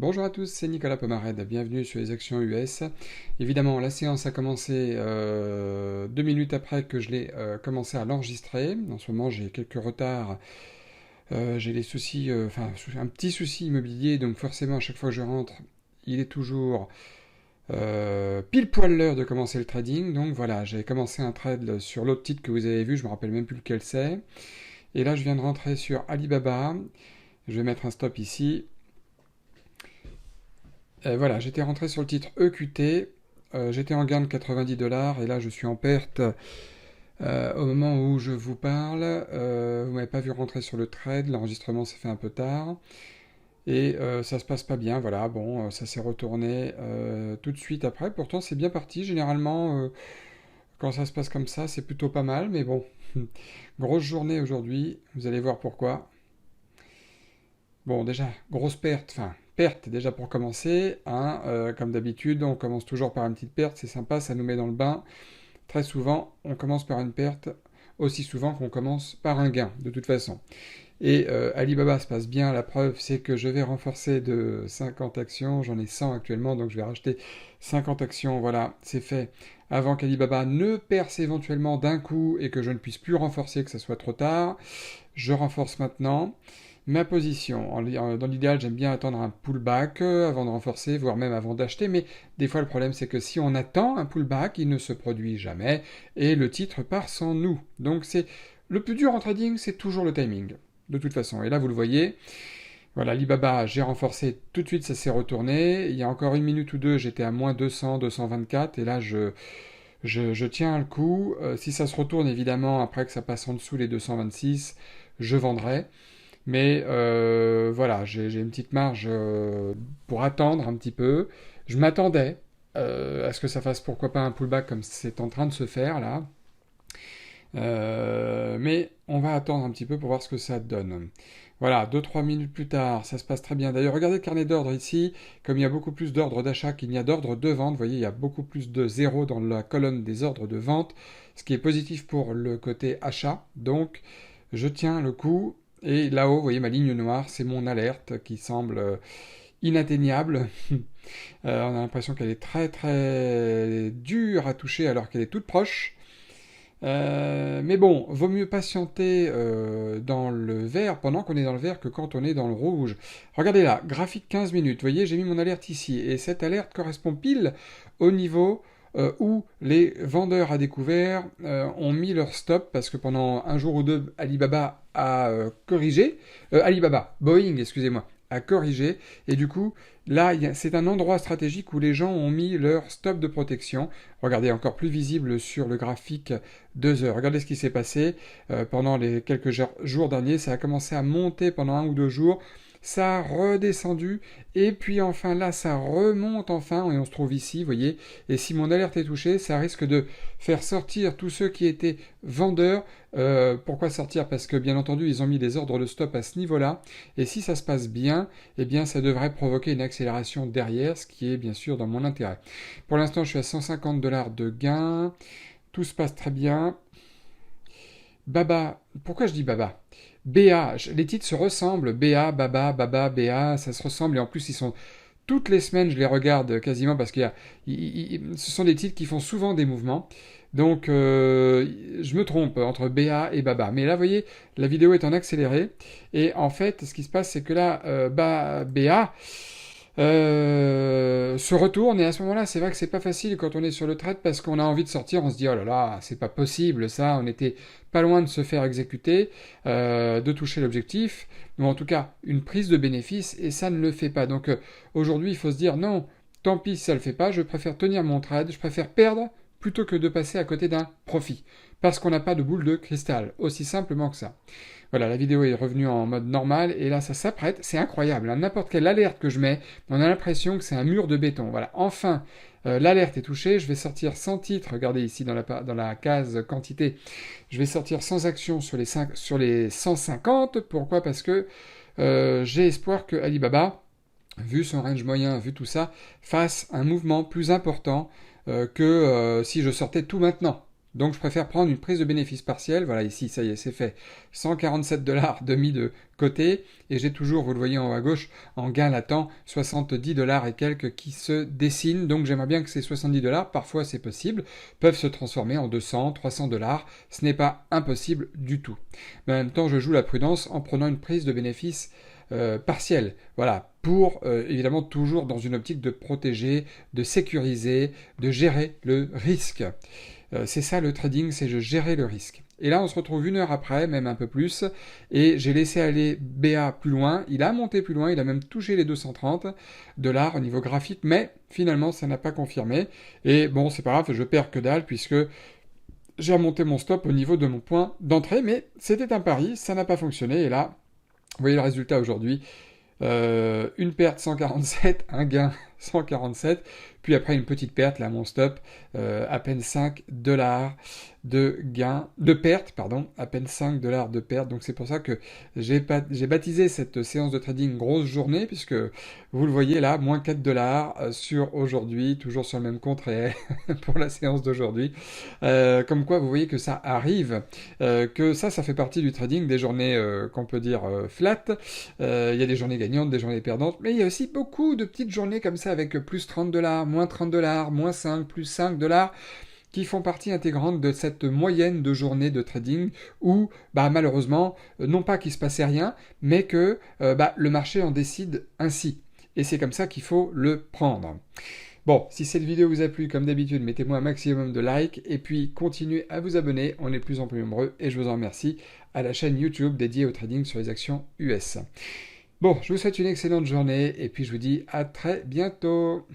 Bonjour à tous, c'est Nicolas Pomarède, bienvenue sur les actions US. Évidemment, la séance a commencé 2 minutes après que je l'ai commencé à l'enregistrer. En ce moment, j'ai quelques retards, j'ai des soucis, un petit souci immobilier, donc forcément, à chaque fois que je rentre, il est toujours pile poil l'heure de commencer le trading. Donc voilà, j'ai commencé un trade sur l'autre titre que vous avez vu, je me rappelle même plus lequel c'est. Et là, je viens de rentrer sur Alibaba. Je vais mettre un stop ici. Voilà, j'étais rentré sur le titre EQT, j'étais en gain de 90 $ et là je suis en perte au moment où je vous parle. Vous m'avez pas vu rentrer sur le trade, l'enregistrement s'est fait un peu tard et ça se passe pas bien. Voilà, bon, ça s'est retourné tout de suite après. Pourtant c'est bien parti. Généralement, quand ça se passe comme ça, c'est plutôt pas mal, mais bon, grosse journée aujourd'hui. Vous allez voir pourquoi. Bon, déjà, grosse perte, perte déjà pour commencer, hein, comme d'habitude, on commence toujours par une petite perte, c'est sympa, ça nous met dans le bain. Très souvent, on commence par une perte, aussi souvent qu'on commence par un gain, de toute façon. Et Alibaba se passe bien, la preuve c'est que je vais renforcer de 50 actions, j'en ai 100 actuellement, donc je vais racheter 50 actions, voilà, c'est fait. Avant qu'Alibaba ne perce éventuellement d'un coup et que je ne puisse plus renforcer, que ce soit trop tard, je renforce maintenant. Ma position, dans l'idéal, j'aime bien attendre un pullback avant de renforcer, voire même avant d'acheter, mais des fois le problème c'est que si on attend un pullback, il ne se produit jamais et le titre part sans nous. Donc c'est le plus dur en trading, c'est toujours le timing, de toute façon. Et là, vous le voyez, voilà, Alibaba, j'ai renforcé tout de suite, ça s'est retourné. Il y a encore une minute ou deux, j'étais à moins 200, 224, et là, je tiens le coup. Si ça se retourne, évidemment, après que ça passe en dessous les 226, je vendrai. Mais voilà, j'ai une petite marge pour attendre un petit peu. Je m'attendais à ce que ça fasse pourquoi pas un pullback comme c'est en train de se faire là. Mais on va attendre un petit peu pour voir ce que ça donne. Voilà, 2-3 minutes plus tard, ça se passe très bien. D'ailleurs, regardez le carnet d'ordre ici. Comme il y a beaucoup plus d'ordres d'achat qu'il n'y a d'ordres de vente, vous voyez, il y a beaucoup plus de zéros dans la colonne des ordres de vente, ce qui est positif pour le côté achat. Donc, je tiens le coup. Et là-haut, vous voyez ma ligne noire, c'est mon alerte qui semble inatteignable. On a l'impression qu'elle est très très dure à toucher alors qu'elle est toute proche. Mais bon, vaut mieux patienter dans le vert pendant qu'on est dans le vert que quand on est dans le rouge. Regardez là, graphique 15 minutes. Vous voyez, j'ai mis mon alerte ici. Et cette alerte correspond pile au niveau où les vendeurs à découvert ont mis leur stop parce que pendant un jour ou deux, Alibaba a corrigé. Boeing, excusez-moi, a corrigé. Et du coup, là, c'est un endroit stratégique où les gens ont mis leur stop de protection. Regardez, encore plus visible sur le graphique 2 heures. Regardez ce qui s'est passé pendant les quelques jours derniers. Ça a commencé à monter pendant 1 ou 2 jours. Ça a redescendu. Et puis enfin là, ça remonte enfin. Et on se trouve ici, vous voyez. Et si mon alerte est touchée, ça risque de faire sortir tous ceux qui étaient vendeurs. Pourquoi sortir? Parce que bien entendu, ils ont mis des ordres de stop à ce niveau-là. Et si ça se passe bien, eh bien ça devrait provoquer une accélération derrière, ce qui est bien sûr dans mon intérêt. Pour l'instant, je suis à 150 $ de gain. Tout se passe très bien. Baba, pourquoi je dis Baba? BA, les titres se ressemblent. BA, Baba, Baba, BA, ça se ressemble. Et en plus, ils sont toutes les semaines, je les regarde quasiment parce ce sont des titres qui font souvent des mouvements. Donc, je me trompe entre BA et Baba. Mais là, vous voyez, la vidéo est en accéléré. Et en fait, ce qui se passe, c'est que là, BA se retourne. Et à ce moment-là, c'est vrai que c'est pas facile quand on est sur le trade parce qu'on a envie de sortir. On se dit, oh là là, c'est pas possible ça. On était pas loin de se faire exécuter, de toucher l'objectif. Ou en tout cas, une prise de bénéfice. Et ça ne le fait pas. Donc, aujourd'hui, il faut se dire, non, tant pis si ça le fait pas. Je préfère tenir mon trade. Je préfère perdre plutôt que de passer à côté d'un profit. Parce qu'on n'a pas de boule de cristal. Aussi simplement que ça. Voilà, la vidéo est revenue en mode normal et là ça s'apprête, c'est incroyable, hein. N'importe quelle alerte que je mets, on a l'impression que c'est un mur de béton. Voilà, enfin, l'alerte est touchée, je vais sortir sans titre, regardez ici dans la case quantité, je vais sortir sans action sur les 150, pourquoi? Parce que j'ai espoir que Alibaba, vu son range moyen, vu tout ça, fasse un mouvement plus important que si je sortais tout maintenant. Donc je préfère prendre une prise de bénéfice partielle. Voilà, ici, ça y est, c'est fait. 147 $ de mis de côté. Et j'ai toujours, vous le voyez en haut à gauche, en gain latent, 70 $ et quelques qui se dessinent. Donc j'aimerais bien que ces 70 $, parfois c'est possible, peuvent se transformer en 200, 300 $. Ce n'est pas impossible du tout. Mais en même temps, je joue la prudence en prenant une prise de bénéfice partielle. Voilà, pour évidemment toujours dans une optique de protéger, de sécuriser, de gérer le risque. C'est ça le trading, c'est de gérer le risque. Et là, on se retrouve 1 heure après, même un peu plus, et j'ai laissé aller BA plus loin. Il a monté plus loin, il a même touché les 230 $ au niveau graphique, mais finalement, ça n'a pas confirmé. Et bon, c'est pas grave, je perds que dalle, puisque j'ai remonté mon stop au niveau de mon point d'entrée, mais c'était un pari, ça n'a pas fonctionné, et là, vous voyez le résultat aujourd'hui. Une perte 147, un gain 147, puis après une petite perte, là mon stop, à peine 5 $ de gain, de perte, pardon, à peine 5 $ de perte. Donc c'est pour ça que j'ai baptisé cette séance de trading grosse journée, puisque vous le voyez là, moins 4 $ sur aujourd'hui, toujours sur le même compte réel pour la séance d'aujourd'hui. Comme quoi vous voyez que ça arrive, que ça fait partie du trading, des journées qu'on peut dire flat. Il y a des journées gagnantes, des journées perdantes, mais il y a aussi beaucoup de petites journées comme ça avec plus 30 $, moins 30 $, moins 5, plus 5 $ qui font partie intégrante de cette moyenne de journée de trading où, malheureusement, non pas qu'il se passait rien, mais que le marché en décide ainsi. Et c'est comme ça qu'il faut le prendre. Bon, si cette vidéo vous a plu, comme d'habitude, mettez-moi un maximum de likes et puis continuez à vous abonner, on est de plus en plus nombreux et je vous en remercie, à la chaîne YouTube dédiée au trading sur les actions US. Bon, je vous souhaite une excellente journée et puis je vous dis à très bientôt.